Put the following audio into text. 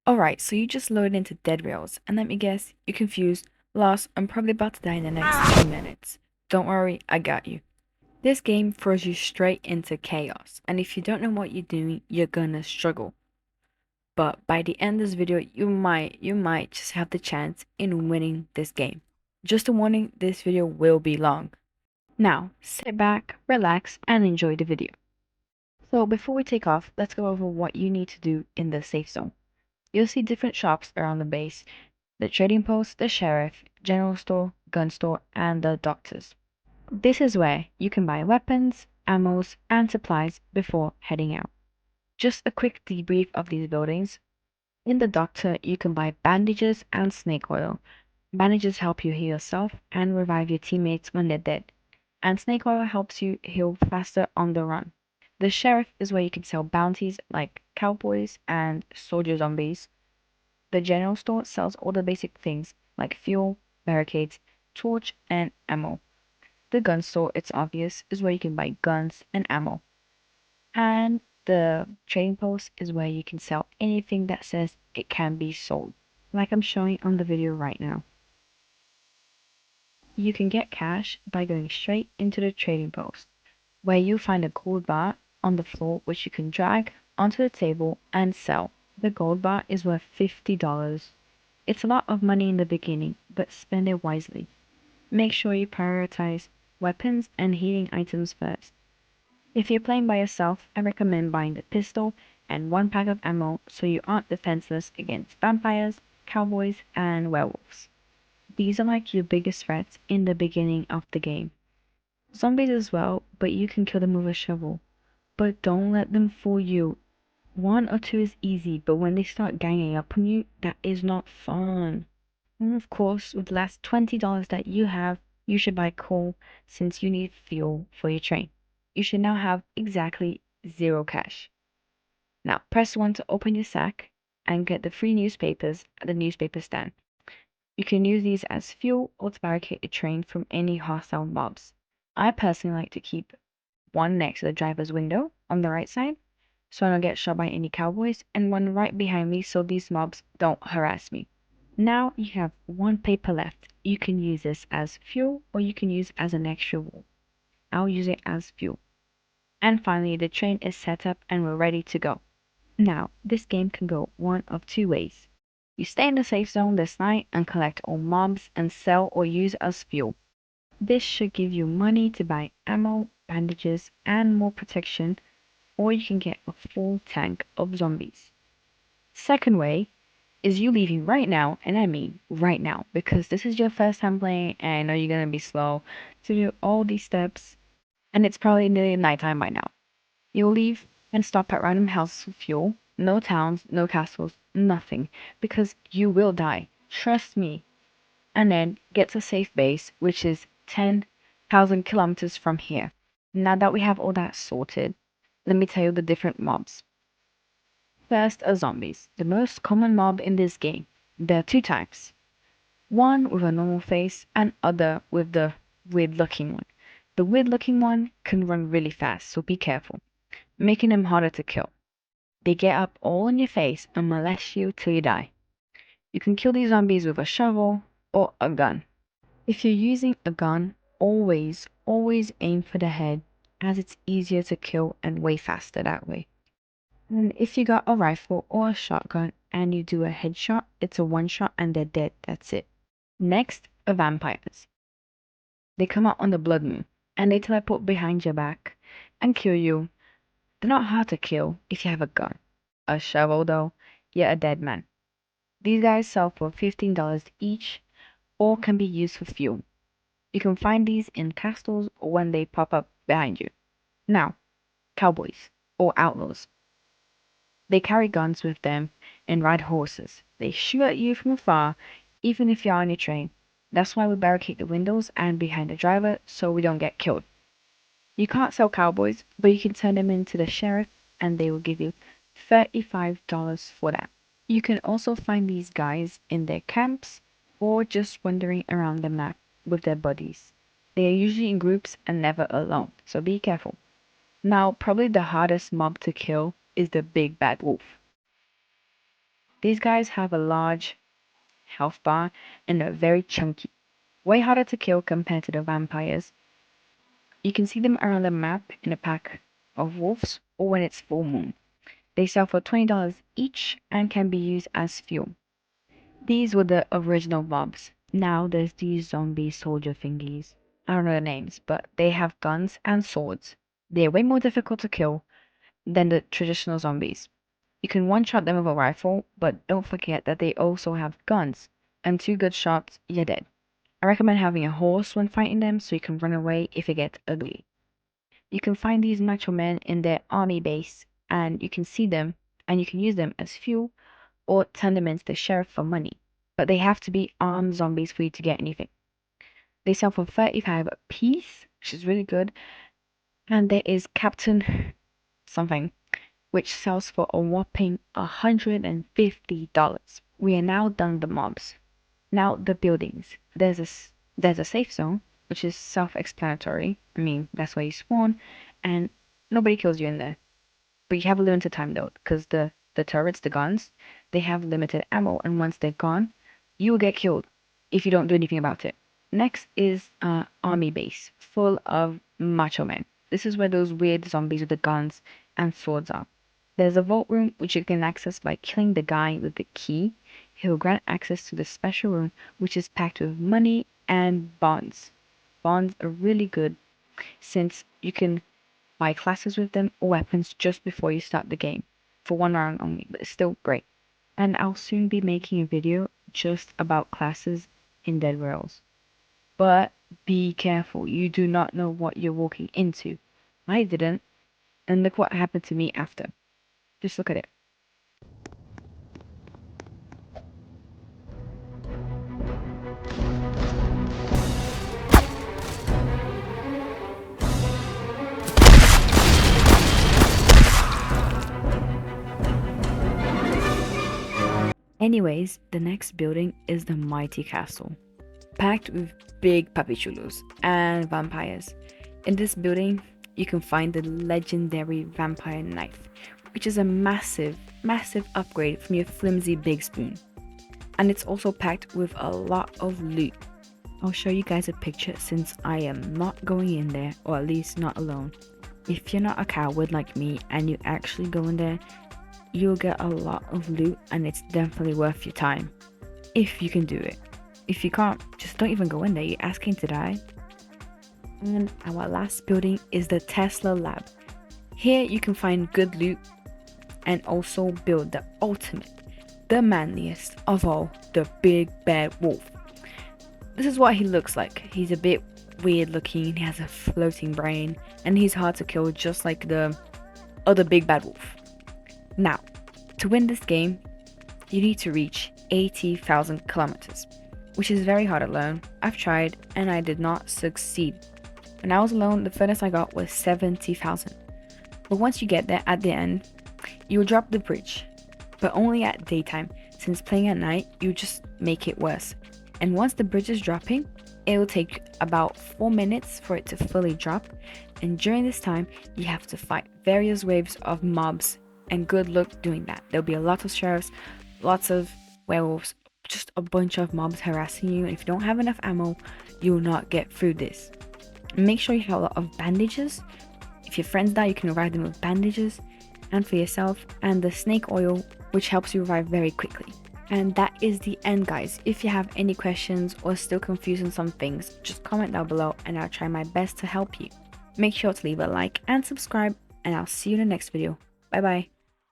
Alright, so you just loaded into dead rails, and let me guess, you're confused, lost, and probably about to die in the next 2 minutes. Don't worry, I got you. This game throws you straight into chaos, and if you don't know what you're doing, you're gonna struggle. But by the end of this video, you might just have the chance in winning this game. Just a warning, this video will be long. Now, sit back, relax, and enjoy the video. So before we take off, let's go over what you need to do in the safe zone. You'll see different shops around the base: the trading post, the sheriff, general store, gun store, and the doctors. This is where you can buy weapons, ammos, and supplies before heading out. Just a quick debrief of these buildings. In the doctor, you can buy bandages and snake oil. Bandages help you heal yourself and revive your teammates when they're dead, and snake oil helps you heal faster on the run. The sheriff is where you can sell bounties like cowboys and soldier zombies. The general store sells all the basic things like fuel, barricades, torch, and ammo. The gun store, it's obvious, is where you can buy guns and ammo. And the trading post is where you can sell anything that says it can be sold, like I'm showing on the video right now. You can get cash by going straight into the trading post, where you find a gold bar on the floor which you can drag onto the table and sell. The gold bar is worth $50. It's a lot of money in the beginning, but spend it wisely. Make sure you prioritize weapons and healing items first. If you're playing by yourself, I recommend buying the pistol and one pack of ammo so you aren't defenseless against vampires, cowboys, and werewolves. These are like your biggest threats in the beginning of the game. Zombies as well, but you can kill them with a shovel. But don't let them fool you. One or two is easy, but when they start ganging up on you, that is not fun. And of course, with the last $20 that you have, you should buy coal since you need fuel for your train. You should now have exactly zero cash. Now press 1 to open your sack and get the free newspapers at the newspaper stand. You can use these as fuel or to barricade the train from any hostile mobs. I personally like to keep one next to the driver's window on the right side so I don't get shot by any cowboys, and one right behind me so these mobs don't harass me. Now you have one paper left. You can use this as fuel or you can use as an extra wall. I'll use it as fuel. And finally, the train is set up and we're ready to go. Now, this game can go one of two ways. You stay in the safe zone this night and collect all mobs and sell or use as fuel. This should give you money to buy ammo, bandages, and more protection, or you can get a full tank of zombies. Second way is you leaving right now, and I mean right now, because this is your first time playing and I know you're gonna be slow to do all these steps, and it's probably nearly nighttime by now. You'll leave and stop at random houses for fuel. No towns, no castles, nothing, because you will die. Trust me. And then get to a safe base, which is 10,000 kilometers from here. Now that we have all that sorted, let me tell you the different mobs. First are zombies, the most common mob in this game. There are two types. One with a normal face and other with the weird looking one. The weird looking one can run really fast, so be careful, making them harder to kill. They get up all in your face and molest you till you die. You can kill these zombies with a shovel or a gun. If you're using a gun, always aim for the head, as it's easier to kill and way faster that way. And if you got a rifle or a shotgun and you do a headshot, it's a one shot and they're dead, that's it. Next are vampires. They come out on the blood moon and they teleport behind your back and kill you. They're not hard to kill if you have a gun. A shovel though, you're a dead man. These guys sell for $15 each or can be used for fuel. You can find these in castles or when they pop up behind you. Now, cowboys or outlaws. They carry guns with them and ride horses. They shoot at you from afar, even if you're on a train. That's why we barricade the windows and behind the driver so we don't get killed. You can't sell cowboys, but you can turn them into the sheriff and they will give you $35 for that. You can also find these guys in their camps or just wandering around the map with their buddies. They are usually in groups and never alone, so be careful. Now, probably the hardest mob to kill is the big bad wolf. These guys have a large health bar and are very chunky, way harder to kill compared to the vampires. You can see them around the map in a pack of wolves or when it's full moon. They sell for $20 each and can be used as fuel. These were the original mobs. Now there's these zombie soldier thingies. I don't know the names, but they have guns and swords. They're way more difficult to kill than the traditional zombies. You can one-shot them with a rifle, but don't forget that they also have guns, and 2 good shots, you're dead. I recommend having a horse when fighting them so you can run away if it gets ugly. You can find these macho men in their army base, and you can see them, and you can use them as fuel or turn them into the sheriff for money. But they have to be armed zombies for you to get anything. They sell for 35 a piece, which is really good. And there is Captain something, which sells for a whopping $150. We are now done with the mobs. Now the buildings. There's a safe zone, which is self-explanatory. I mean, that's where you spawn, and nobody kills you in there. But you have a limited time though, because the turrets, the guns, they have limited ammo, and once they're gone, you will get killed if you don't do anything about it. Next is army base, full of macho men. This is where those weird zombies with the guns and swords are. There's a vault room which you can access by killing the guy with the key. He will grant access to the special room which is packed with money and bonds. Bonds are really good since you can buy classes with them or weapons just before you start the game for 1 round only, but it's still great. And I'll soon be making a video just about classes in Dead Rails. But be careful, you do not know what you're walking into. I didn't, and look what happened to me after. Just look at it. Anyways, the next building is the mighty castle, packed with big papichulos and vampires. In this building, you can find the legendary vampire knife, which is a massive upgrade from your flimsy big spoon. And it's also packed with a lot of loot. I'll show you guys a picture since I am not going in there, or at least not alone. If you're not a coward like me and you actually go in there, you'll get a lot of loot and it's definitely worth your time. If you can do it. If you can't, just don't even go in there, you're asking to die. And our last building is the Tesla lab. Here you can find good loot and also build the ultimate, the manliest of all, the big bad wolf. This is what he looks like. He's a bit weird looking, he has a floating brain, and he's hard to kill just like the other big bad wolf. Now, to win this game, you need to reach 80,000 kilometers, which is very hard alone. I've tried and I did not succeed. When I was alone, the furthest I got was 70,000. But once you get there at the end, you will drop the bridge, but only at daytime, since playing at night, you just make it worse. And once the bridge is dropping, it will take about 4 minutes for it to fully drop, and during this time, you have to fight various waves of mobs. And good luck doing that. There'll be a lot of sheriffs, lots of werewolves, just a bunch of mobs harassing you. And if you don't have enough ammo, you will not get through this. Make sure you have a lot of bandages. If your friends die, you can revive them with bandages. And for yourself, and the snake oil, which helps you revive very quickly. And that is the end, guys. If you have any questions or still confused on some things, just comment down below and I'll try my best to help you. Make sure to leave a like and subscribe, and I'll see you in the next video. Bye bye.